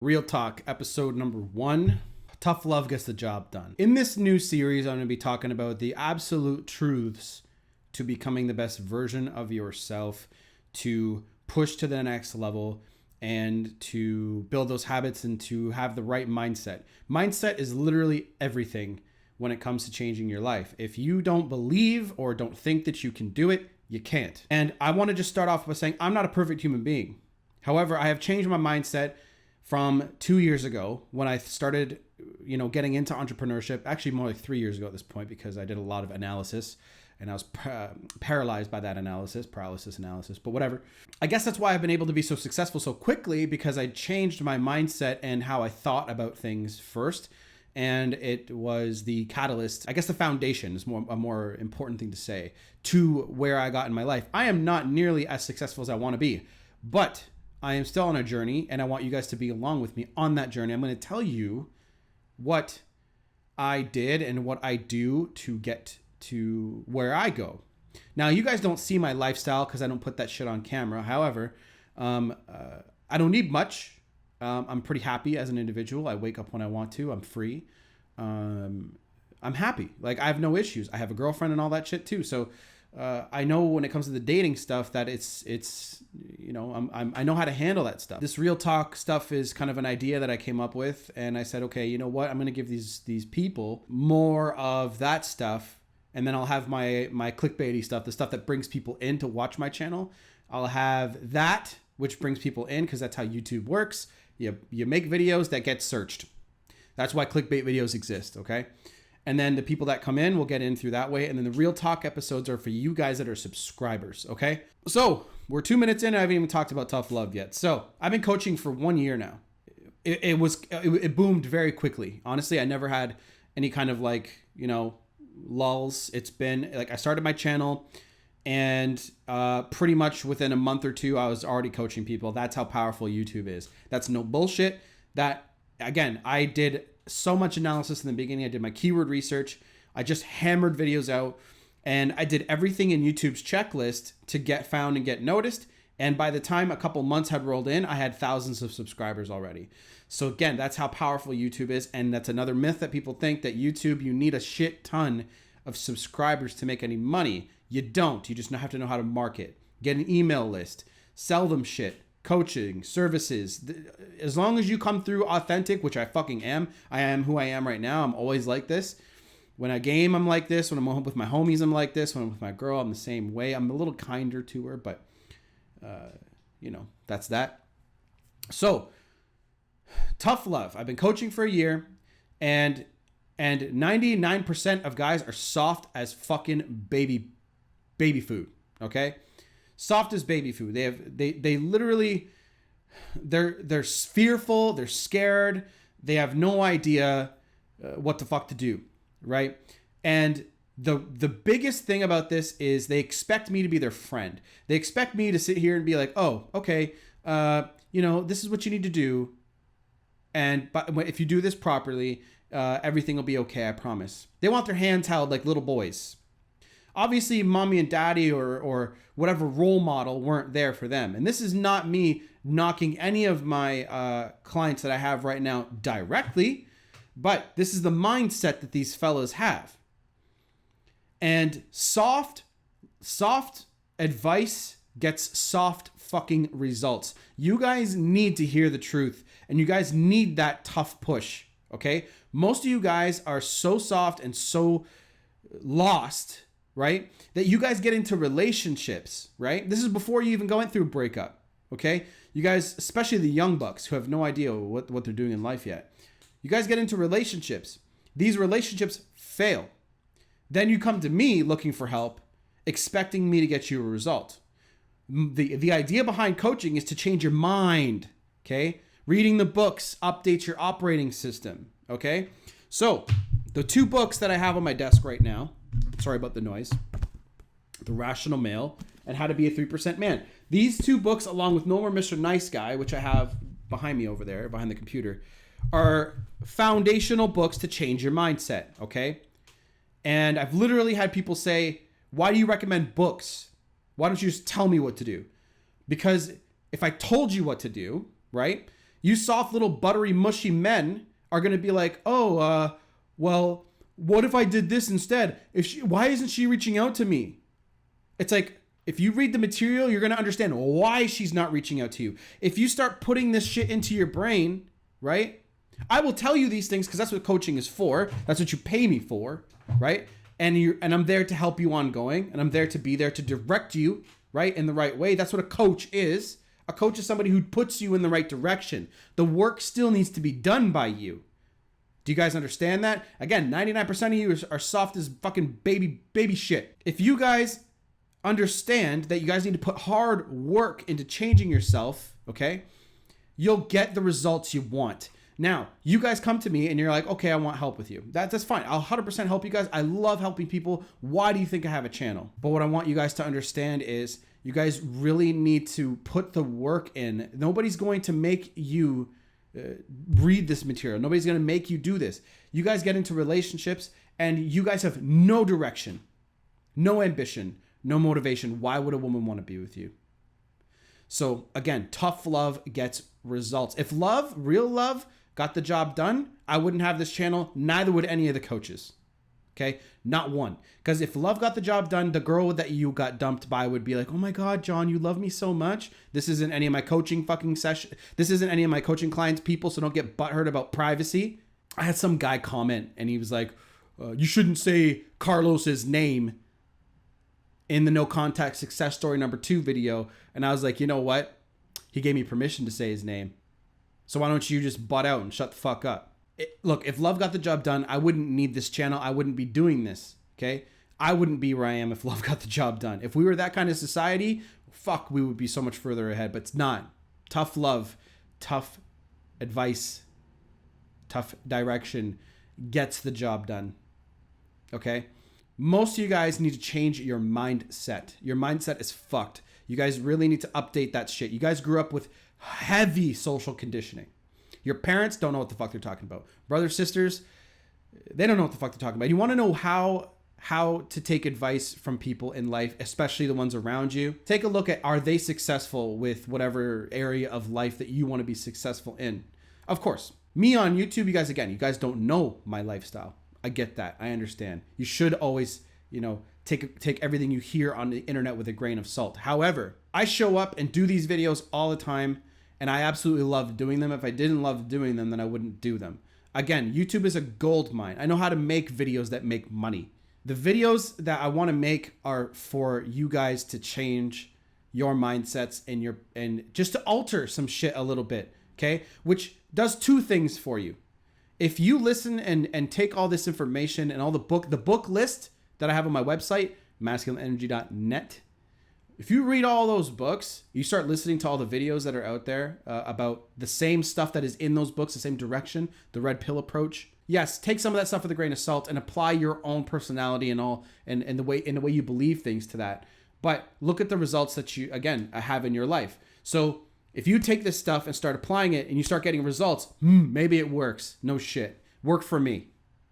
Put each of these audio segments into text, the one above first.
Real Talk, episode number 1. Tough love gets the job done. In this new series, I'm going to be talking about the absolute truths to becoming the best version of yourself, to push to the next level, and to build those habits and to have the right mindset. Mindset is literally everything when it comes to changing your life. If you don't believe or don't think that you can do it, you can't. And I want to just start off by saying I'm not a perfect human being. However, I have changed my mindset from 2 years ago when I started, getting into entrepreneurship. Actually, more like 3 years ago at this point, because I did a lot of analysis and I was paralyzed by that paralysis analysis, but whatever. I guess that's why I've been able to be so successful so quickly, because I changed my mindset and how I thought about things first. And it was the catalyst, I guess the foundation is a more important thing to say, to where I got in my life. I am not nearly as successful as I want to be, but I am still on a journey, and I want you guys to be along with me on that journey. I'm going to tell you what I did and what I do to get to where I go. Now, you guys don't see my lifestyle because I don't put that shit on camera. However, I don't need much. I'm pretty happy as an individual. I wake up when I want to. I'm free. I'm happy. Like, I have no issues. I have a girlfriend and all that shit too. So I know when it comes to the dating stuff that I know how to handle that stuff. This real talk stuff is kind of an idea that I came up with, and I said, okay, you know what? I'm going to give these people more of that stuff, and then I'll have my clickbaity stuff, the stuff that brings people in to watch my channel. I'll have that, which brings people in, because that's how YouTube works. You make videos that get searched. That's why clickbait videos exist, okay? And then the people that come in will get in through that way. And then the Real Talk episodes are for you guys that are subscribers, okay? So we're 2 minutes in. I haven't even talked about tough love yet. So I've been coaching for 1 year now. It boomed very quickly. Honestly, I never had any kind of lulls. It's been like I started my channel, and pretty much within a month or two, I was already coaching people. That's how powerful YouTube is. That's no bullshit. That, again, I did so much analysis in the beginning. I did my keyword research. I just hammered videos out, and I did everything in YouTube's checklist to get found and get noticed. And by the time a couple months had rolled in, I had thousands of subscribers already. So again, that's how powerful YouTube is. And that's another myth that people think, that YouTube, you need a shit ton of subscribers to make any money. You don't. You just have to know how to market, get an email list, sell them shit. Coaching, services. As long as you come through authentic, which I fucking am. I am who I am right now. I'm always like this. When I game, I'm like this. When I'm with my homies, I'm like this. When I'm with my girl, I'm the same way. I'm a little kinder to her, but that's that. So, tough love. I've been coaching for a year, and 99% of guys are soft as fucking baby food. Okay. Soft as baby food. They literally, they're fearful. They're scared. They have no idea what the fuck to do, right? And the biggest thing about this is they expect me to be their friend. They expect me to sit here and be like, oh, okay, this is what you need to do, and but if you do this properly, everything will be okay. I promise. They want their hands held like little boys. Obviously, mommy and daddy or whatever role model weren't there for them. And this is not me knocking any of my clients that I have right now directly, but this is the mindset that these fellas have. And soft advice gets soft fucking results. You guys need to hear the truth, and you guys need that tough push, okay? Most of you guys are so soft and so lost, right, that you guys get into relationships, right? This is before you even going through a breakup, okay? You guys, especially the young bucks who have no idea what they're doing in life yet. You guys get into relationships. These relationships fail. Then you come to me looking for help, expecting me to get you a result. The idea behind coaching is to change your mind, okay? Reading the books updates your operating system, okay? So the 2 books that I have on my desk right now, sorry about the noise, The Rational Male and How to Be a 3% Man. These 2 books, along with No More Mr. Nice Guy, which I have behind me over there, behind the computer, are foundational books to change your mindset, okay? And I've literally had people say, why do you recommend books? Why don't you just tell me what to do? Because if I told you what to do, right, You soft little buttery mushy men are going to be like, oh, well, what if I did this instead? Why isn't she reaching out to me? It's like, if you read the material, you're going to understand why she's not reaching out to you. If you start putting this shit into your brain, right? I will tell you these things because that's what coaching is for. That's what you pay me for, right? And I'm there to help you ongoing, and I'm there to be there to direct you, right, in the right way. That's what a coach is. A coach is somebody who puts you in the right direction. The work still needs to be done by you. Do you guys understand that? Again, 99% of you are soft as fucking baby shit. If you guys understand that you guys need to put hard work into changing yourself, okay, you'll get the results you want. Now, you guys come to me and you're like, okay, I want help with you. That's fine. I'll 100% help you guys. I love helping people. Why do you think I have a channel? But what I want you guys to understand is you guys really need to put the work in. Nobody's going to make you read this material. Nobody's going to make you do this. You guys get into relationships and you guys have no direction, no ambition, no motivation. Why would a woman want to be with you? So again, tough love gets results. If love, real love, got the job done, I wouldn't have this channel. Neither would any of the coaches. Okay? Not one. Because if love got the job done, the girl that you got dumped by would be like, oh my God, John, you love me so much. This isn't any of my coaching fucking session. This isn't any of my coaching clients, people, so don't get butthurt about privacy. I had some guy comment and he was like, you shouldn't say Carlos's name in the No Contact Success Story #2 video. And I was like, you know what? He gave me permission to say his name. So why don't you just butt out and shut the fuck up? Look, if love got the job done, I wouldn't need this channel. I wouldn't be doing this, okay? I wouldn't be where I am if love got the job done. If we were that kind of society, fuck, we would be so much further ahead. But it's not. Tough love, tough advice, tough direction gets the job done, okay? Most of you guys need to change your mindset. Your mindset is fucked. You guys really need to update that shit. You guys grew up with heavy social conditioning. Your parents don't know what the fuck they're talking about. Brothers, sisters, they don't know what the fuck they're talking about. You want to know how to take advice from people in life, especially the ones around you. Take a look at, are they successful with whatever area of life that you want to be successful in? Of course, me on YouTube, you guys don't know my lifestyle. I get that. I understand. You should always, take everything you hear on the internet with a grain of salt. However, I show up and do these videos all the time, and I absolutely love doing them. If I didn't love doing them, then I wouldn't do them. Again, YouTube is a gold mine. I know how to make videos that make money. The videos that I want to make are for you guys to change your mindsets and just to alter some shit a little bit, okay? Which does two things for you. If you listen and take all this information and all the book list that I have on my website, masculineenergy.net, if you read all those books, you start listening to all the videos that are out there about the same stuff that is in those books, the same direction, the red pill approach. Yes, take some of that stuff with a grain of salt and apply your own personality and all and the way you believe things to that. But look at the results that you again have in your life. So if you take this stuff and start applying it and you start getting results, maybe it works. No shit. Work for me.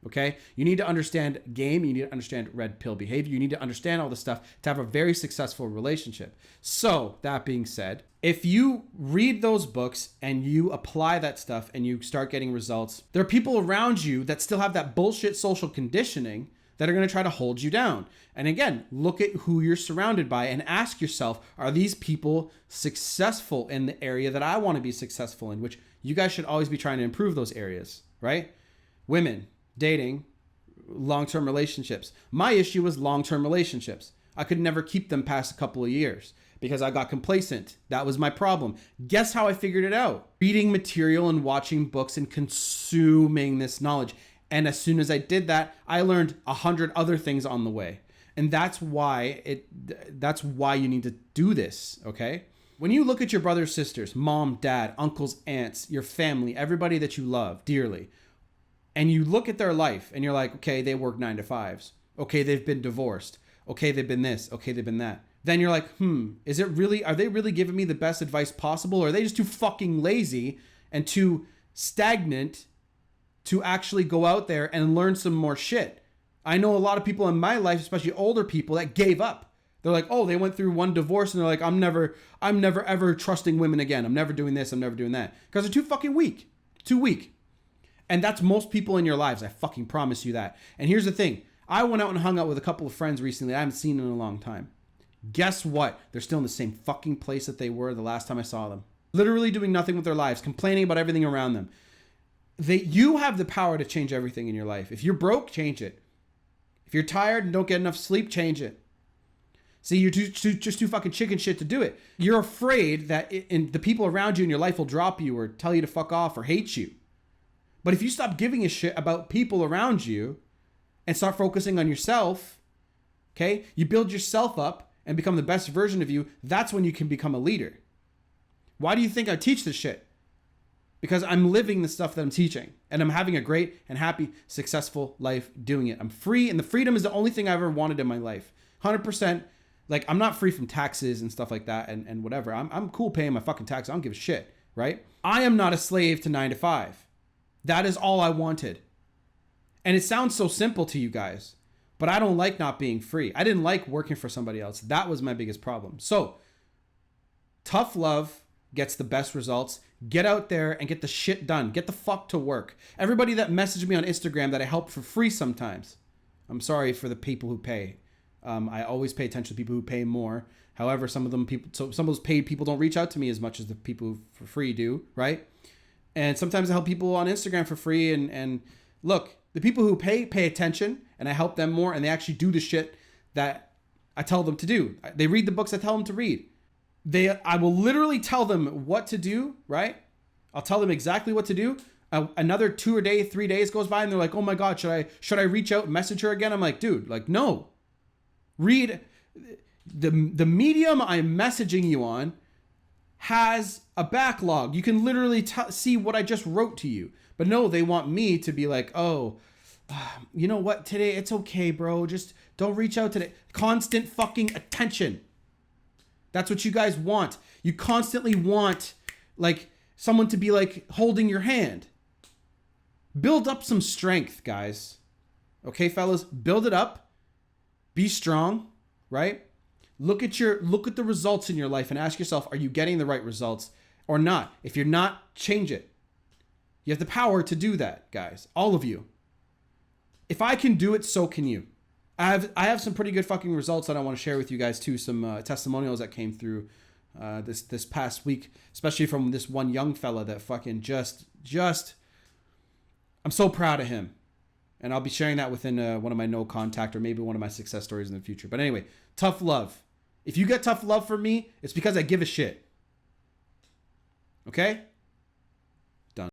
Okay? You need to understand game. You need to understand red pill behavior. You need to understand all this stuff to have a very successful relationship. So that being said, if you read those books and you apply that stuff and you start getting results, there are people around you that still have that bullshit social conditioning that are going to try to hold you down. And again, look at who you're surrounded by and ask yourself, are these people successful in the area that I want to be successful in? Which you guys should always be trying to improve those areas, right? Women, dating, long-term relationships. My issue was long-term relationships. I could never keep them past a couple of years because I got complacent. That was my problem. Guess how I figured it out? Reading material and watching books and consuming this knowledge. And as soon as I did that, I learned 100 other things on the way. And that's why you need to do this, okay? When you look at your brothers, sisters, mom, dad, uncles, aunts, your family, everybody that you love dearly, and you look at their life and you're like, okay, they work 9 to 5s. Okay, they've been divorced. Okay, they've been this. Okay, they've been that. Then you're like, are they really giving me the best advice possible? Or are they just too fucking lazy and too stagnant to actually go out there and learn some more shit? I know a lot of people in my life, especially older people, that gave up. They're like, oh, they went through one divorce and they're like, I'm never ever trusting women again. I'm never doing this. I'm never doing that. Because they're too fucking weak. Too weak. And that's most people in your lives. I fucking promise you that. And here's the thing. I went out and hung out with a couple of friends recently I haven't seen in a long time. Guess what? They're still in the same fucking place that they were the last time I saw them. Literally doing nothing with their lives, complaining about everything around them. You have the power to change everything in your life. If you're broke, change it. If you're tired and don't get enough sleep, change it. See, you're just too fucking chicken shit to do it. You're afraid that the people around you in your life will drop you or tell you to fuck off or hate you. But if you stop giving a shit about people around you and start focusing on yourself, okay, you build yourself up and become the best version of you, that's when you can become a leader. Why do you think I teach this shit? Because I'm living the stuff that I'm teaching and I'm having a great and happy, successful life doing it. I'm free, and the freedom is the only thing I ever wanted in my life. 100%. Like, I'm not free from taxes and stuff like that and whatever. I'm cool paying my fucking taxes. I don't give a shit, right? I am not a slave to 9 to 5. That is all I wanted. And it sounds so simple to you guys, but I don't like not being free. I didn't like working for somebody else. That was my biggest problem. So, tough love gets the best results. Get out there and get the shit done. Get the fuck to work. Everybody that messaged me on Instagram that I help for free sometimes, I'm sorry for the people who pay. I always pay attention to people who pay more. However, some of those paid people don't reach out to me as much as the people who for free do, right? And sometimes I help people on Instagram for free. And look, the people who pay attention, and I help them more, and they actually do the shit that I tell them to do. They read the books I tell them to read. I will literally tell them what to do, right? I'll tell them exactly what to do. Another 3 days goes by, and they're like, oh my God, should I reach out and message her again? I'm like, dude, like, no. Read the medium I'm messaging you on has a backlog. You can literally see what I just wrote to you. But no, they want me to be like, oh, you know what? Today, it's okay, bro. Just don't reach out today. Constant fucking attention. That's what you guys want. You constantly want like someone to be like holding your hand. Build up some strength, guys. Okay, fellas, build it up. Be strong, right? Look at the results in your life and ask yourself, are you getting the right results or not? If you're not, change it. You have the power to do that, guys. All of you. If I can do it, so can you. I have some pretty good fucking results that I want to share with you guys too. Some testimonials that came through this past week, especially from this one young fella that fucking just I'm so proud of him. And I'll be sharing that within one of my no contact or maybe one of my success stories in the future. But anyway, tough love. If you get tough love from me, it's because I give a shit. Okay?